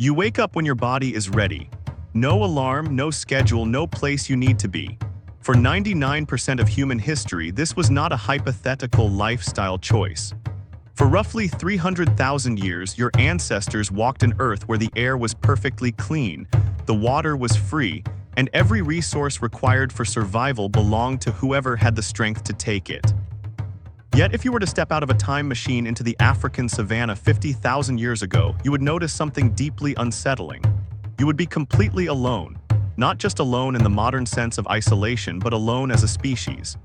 You wake up when your body is ready. No alarm, no schedule, no place you need to be. For 99% of human history, this was not a hypothetical lifestyle choice. For roughly 300,000 years, your ancestors walked an earth where the air was perfectly clean, the water was free, and every resource required for survival belonged to whoever had the strength to take it. Yet, if you were to step out of a time machine into the African savanna 50,000 years ago, you would notice something deeply unsettling. You would be completely alone. Not just alone in the modern sense of isolation, but alone as a species.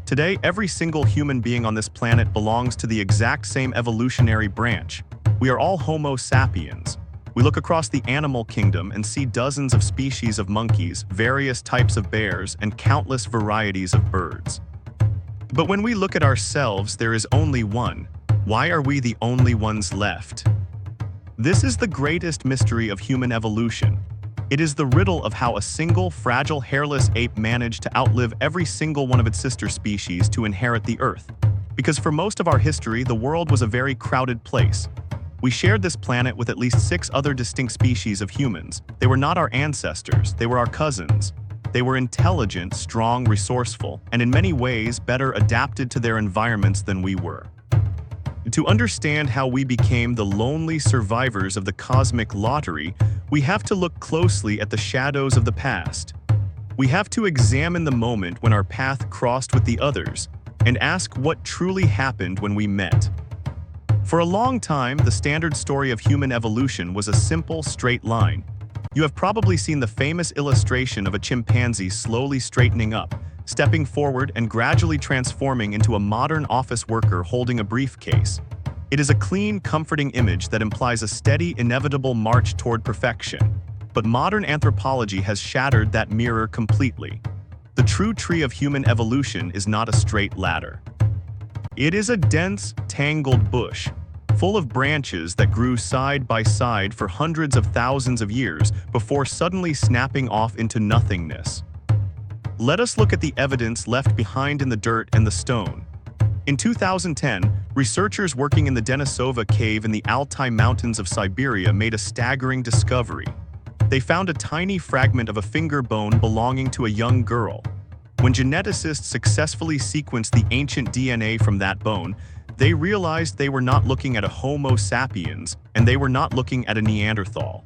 Today, every single human being on this planet belongs to the exact same evolutionary branch. We are all Homo sapiens. We look across the animal kingdom and see dozens of species of monkeys, various types of bears, and countless varieties of birds. But when we look at ourselves, there is only one. Why are we the only ones left? This is the greatest mystery of human evolution. It is the riddle of how a single, fragile, hairless ape managed to outlive every single one of its sister species to inherit the Earth. Because for most of our history, the world was a very crowded place. We shared this planet with at least 6 other distinct species of humans. They were not our ancestors, they were our cousins. They were intelligent, strong, resourceful, and in many ways better adapted to their environments than we were. To understand how we became the lonely survivors of the cosmic lottery, we have to look closely at the shadows of the past. We have to examine the moment when our path crossed with the others, and ask what truly happened when we met. For a long time, the standard story of human evolution was a simple, straight line. You have probably seen the famous illustration of a chimpanzee slowly straightening up, stepping forward and gradually transforming into a modern office worker holding a briefcase. It is a clean, comforting image that implies a steady, inevitable march toward perfection. But modern anthropology has shattered that mirror completely. The true tree of human evolution is not a straight ladder. It is a dense, tangled bush, full of branches that grew side by side for hundreds of thousands of years before suddenly snapping off into nothingness. Let us look at the evidence left behind in the dirt and the stone. In 2010, researchers working in the Denisova cave in the Altai Mountains of Siberia made a staggering discovery. They found a tiny fragment of a finger bone belonging to a young girl. When geneticists successfully sequenced the ancient DNA from that bone, they realized they were not looking at a Homo sapiens, and they were not looking at a Neanderthal.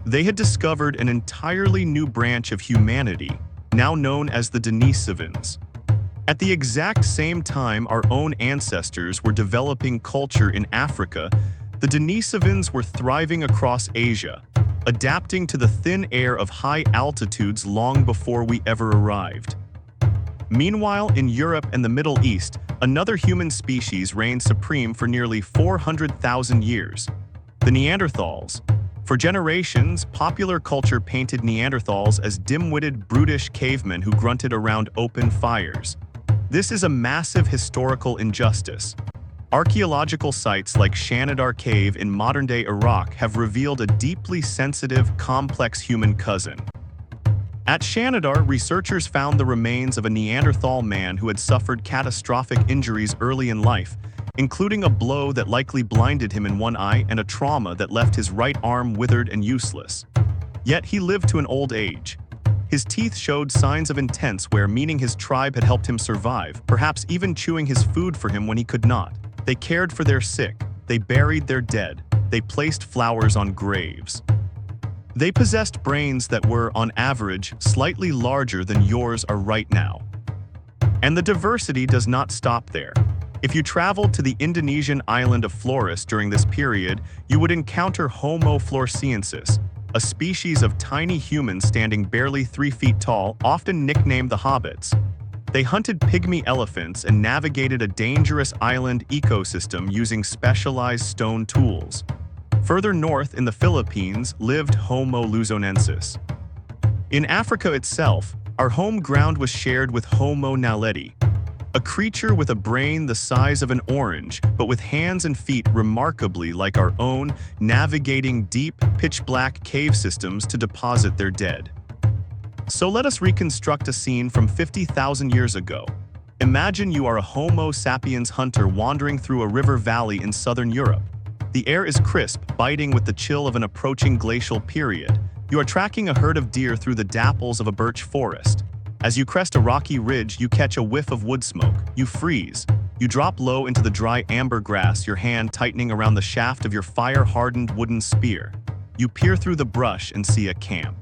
They had discovered an entirely new branch of humanity, now known as the Denisovans. At the exact same time our own ancestors were developing culture in Africa, the Denisovans were thriving across Asia, adapting to the thin air of high altitudes long before we ever arrived. Meanwhile, in Europe and the Middle East, another human species reigned supreme for nearly 400,000 years, the Neanderthals. For generations, popular culture painted Neanderthals as dim-witted, brutish cavemen who grunted around open fires. This is a massive historical injustice. Archaeological sites like Shanidar Cave in modern-day Iraq have revealed a deeply sensitive, complex human cousin. At Shanidar, researchers found the remains of a Neanderthal man who had suffered catastrophic injuries early in life, including a blow that likely blinded him in one eye and a trauma that left his right arm withered and useless. Yet he lived to an old age. His teeth showed signs of intense wear, meaning his tribe had helped him survive, perhaps even chewing his food for him when he could not. They cared for their sick, they buried their dead, they placed flowers on graves. They possessed brains that were, on average, slightly larger than yours are right now. And the diversity does not stop there. If you traveled to the Indonesian island of Flores during this period, you would encounter Homo floresiensis, a species of tiny humans standing barely 3 feet tall, often nicknamed the hobbits. They hunted pygmy elephants and navigated a dangerous island ecosystem using specialized stone tools. Further north in the Philippines lived Homo luzonensis. In Africa itself, our home ground was shared with Homo naledi, a creature with a brain the size of an orange, but with hands and feet remarkably like our own, navigating deep, pitch-black cave systems to deposit their dead. So let us reconstruct a scene from 50,000 years ago. Imagine you are a Homo sapiens hunter wandering through a river valley in southern Europe. The air is crisp, biting with the chill of an approaching glacial period. You are tracking a herd of deer through the dapples of a birch forest. As you crest a rocky ridge, you catch a whiff of wood smoke. You freeze. You drop low into the dry amber grass, your hand tightening around the shaft of your fire-hardened wooden spear. You peer through the brush and see a camp.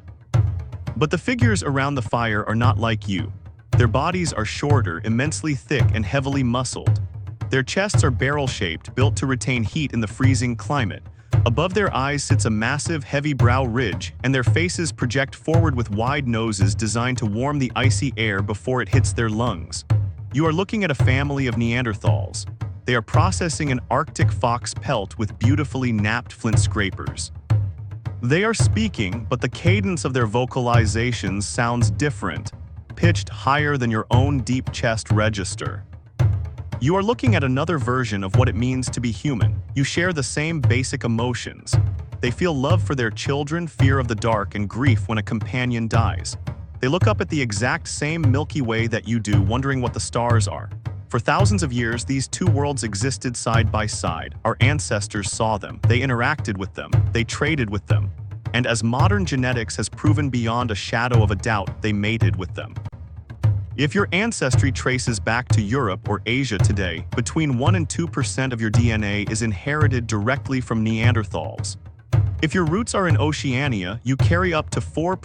But the figures around the fire are not like you. Their bodies are shorter, immensely thick, and heavily muscled. Their chests are barrel-shaped, built to retain heat in the freezing climate. Above their eyes sits a massive, heavy brow ridge, and their faces project forward with wide noses designed to warm the icy air before it hits their lungs. You are looking at a family of Neanderthals. They are processing an Arctic fox pelt with beautifully napped flint scrapers. They are speaking, but the cadence of their vocalizations sounds different, pitched higher than your own deep chest register. You are looking at another version of what it means to be human. You share the same basic emotions. They feel love for their children, fear of the dark, and grief when a companion dies. They look up at the exact same Milky Way that you do, wondering what the stars are. For thousands of years, these two worlds existed side by side. Our ancestors saw them. They interacted with them. They traded with them. And as modern genetics has proven beyond a shadow of a doubt, they mated with them. If your ancestry traces back to Europe or Asia today, between 1 and 2% of your DNA is inherited directly from Neanderthals. If your roots are in Oceania, you carry up to 4%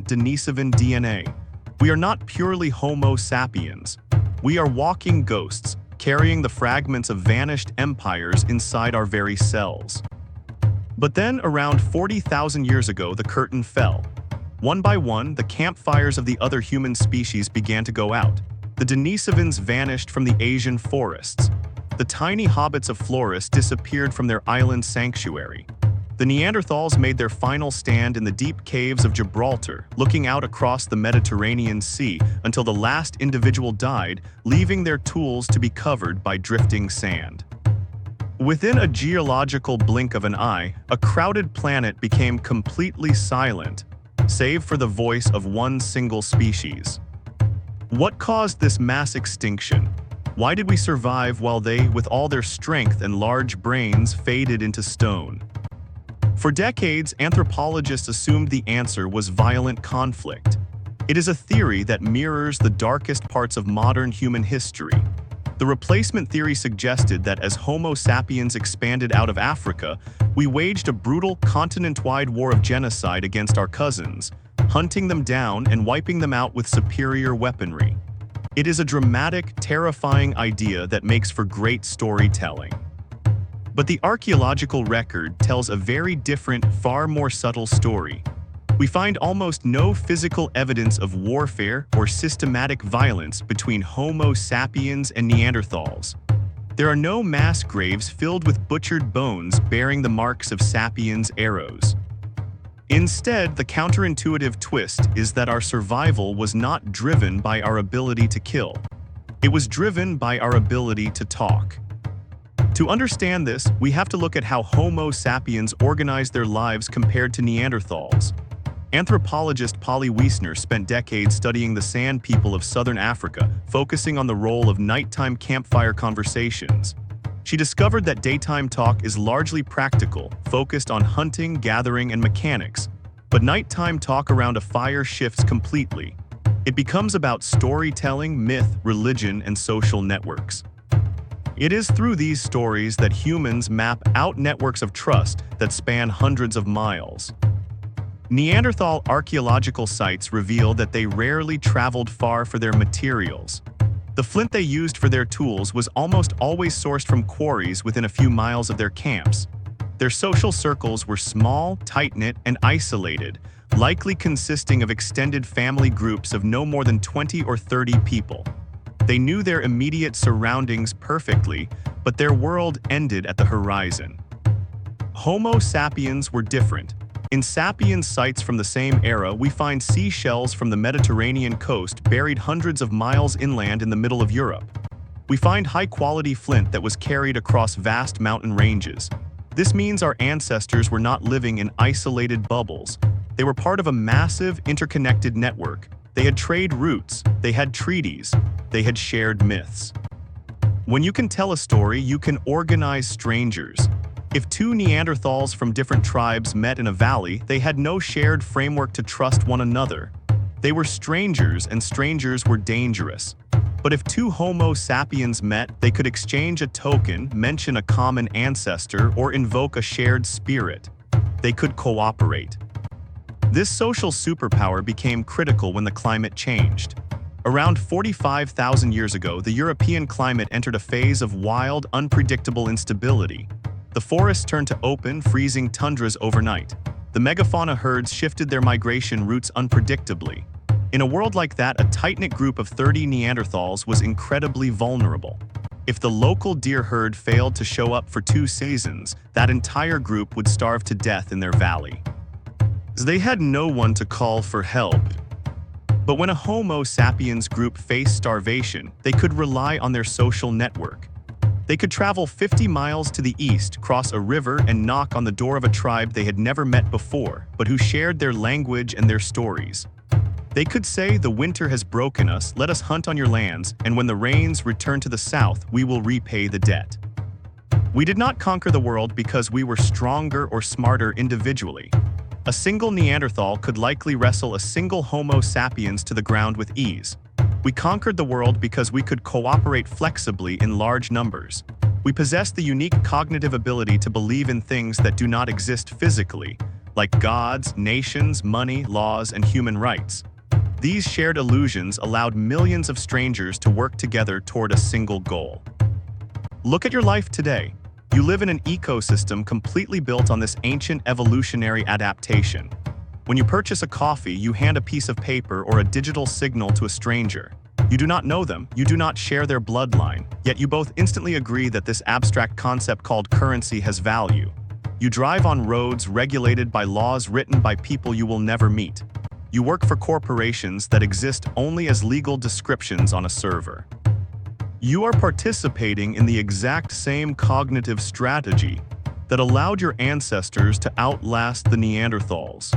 Denisovan DNA. We are not purely Homo sapiens. We are walking ghosts, carrying the fragments of vanished empires inside our very cells. But then, around 40,000 years ago, the curtain fell. One by one, the campfires of the other human species began to go out. The Denisovans vanished from the Asian forests. The tiny hobbits of Flores disappeared from their island sanctuary. The Neanderthals made their final stand in the deep caves of Gibraltar, looking out across the Mediterranean Sea until the last individual died, leaving their tools to be covered by drifting sand. Within a geological blink of an eye, a crowded planet became completely silent, save for the voice of one single species. What caused this mass extinction? Why did we survive while they, with all their strength and large brains, faded into stone? For decades, anthropologists assumed the answer was violent conflict. It is a theory that mirrors the darkest parts of modern human history. The replacement theory suggested that as Homo sapiens expanded out of Africa, we waged a brutal continent-wide war of genocide against our cousins, hunting them down and wiping them out with superior weaponry. It is a dramatic, terrifying idea that makes for great storytelling. But the archaeological record tells a very different, far more subtle story. We find almost no physical evidence of warfare or systematic violence between Homo sapiens and Neanderthals. There are no mass graves filled with butchered bones bearing the marks of sapiens' arrows. Instead, the counterintuitive twist is that our survival was not driven by our ability to kill. It was driven by our ability to talk. To understand this, we have to look at how Homo sapiens organized their lives compared to Neanderthals. Anthropologist Polly Wiesner spent decades studying the Sand people of southern Africa, focusing on the role of nighttime campfire conversations. She discovered that daytime talk is largely practical, focused on hunting, gathering, and mechanics, but nighttime talk around a fire shifts completely. It becomes about storytelling, myth, religion, and social networks. It is through these stories that humans map out networks of trust that span hundreds of miles. Neanderthal archaeological sites reveal that they rarely traveled far for their materials. The flint they used for their tools was almost always sourced from quarries within a few miles of their camps. Their social circles were small, tight-knit, and isolated, likely consisting of extended family groups of no more than 20 or 30 people. They knew their immediate surroundings perfectly, but their world ended at the horizon. Homo sapiens were different. In Sapiens sites from the same era, we find seashells from the Mediterranean coast buried hundreds of miles inland in the middle of Europe. We find high-quality flint that was carried across vast mountain ranges. This means our ancestors were not living in isolated bubbles. They were part of a massive, interconnected network. They had trade routes, they had treaties, they had shared myths. When you can tell a story, you can organize strangers. If two Neanderthals from different tribes met in a valley, they had no shared framework to trust one another. They were strangers, and strangers were dangerous. But if two Homo sapiens met, they could exchange a token, mention a common ancestor, or invoke a shared spirit. They could cooperate. This social superpower became critical when the climate changed. Around 45,000 years ago, the European climate entered a phase of wild, unpredictable instability. The forests turned to open, freezing tundras overnight. The megafauna herds shifted their migration routes unpredictably. In a world like that, a tight-knit group of 30 Neanderthals was incredibly vulnerable. If the local deer herd failed to show up for 2 seasons, that entire group would starve to death in their valley. They had no one to call for help. But when a Homo sapiens group faced starvation, they could rely on their social network. They could travel 50 miles to the east, cross a river, and knock on the door of a tribe they had never met before, but who shared their language and their stories. They could say, "The winter has broken us, let us hunt on your lands, and when the rains return to the south, we will repay the debt." We did not conquer the world because we were stronger or smarter individually. A single Neanderthal could likely wrestle a single Homo sapiens to the ground with ease. We conquered the world because we could cooperate flexibly in large numbers. We possessed the unique cognitive ability to believe in things that do not exist physically, like gods, nations, money, laws, and human rights. These shared illusions allowed millions of strangers to work together toward a single goal. Look at your life today. You live in an ecosystem completely built on this ancient evolutionary adaptation. When you purchase a coffee, you hand a piece of paper or a digital signal to a stranger. You do not know them, you do not share their bloodline, yet you both instantly agree that this abstract concept called currency has value. You drive on roads regulated by laws written by people you will never meet. You work for corporations that exist only as legal descriptions on a server. You are participating in the exact same cognitive strategy that allowed your ancestors to outlast the Neanderthals.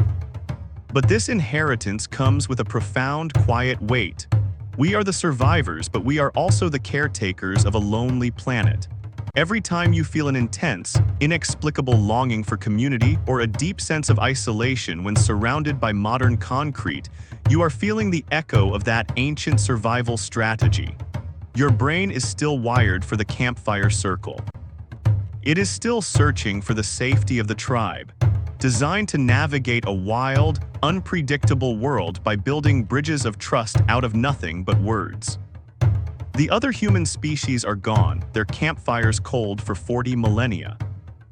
But this inheritance comes with a profound, quiet weight. We are the survivors, but we are also the caretakers of a lonely planet. Every time you feel an intense, inexplicable longing for community or a deep sense of isolation when surrounded by modern concrete, you are feeling the echo of that ancient survival strategy. Your brain is still wired for the campfire circle. It is still searching for the safety of the tribe, designed to navigate a wild, unpredictable world by building bridges of trust out of nothing but words. The other human species are gone, their campfires cold for 40 millennia.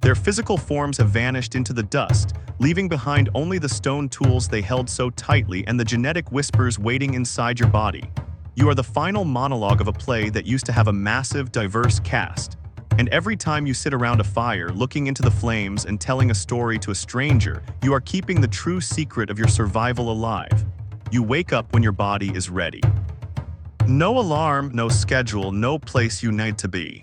Their physical forms have vanished into the dust, leaving behind only the stone tools they held so tightly and the genetic whispers waiting inside your body. You are the final monologue of a play that used to have a massive, diverse cast. And every time you sit around a fire, looking into the flames and telling a story to a stranger, you are keeping the true secret of your survival alive. You wake up when your body is ready. No alarm, no schedule, no place you need to be.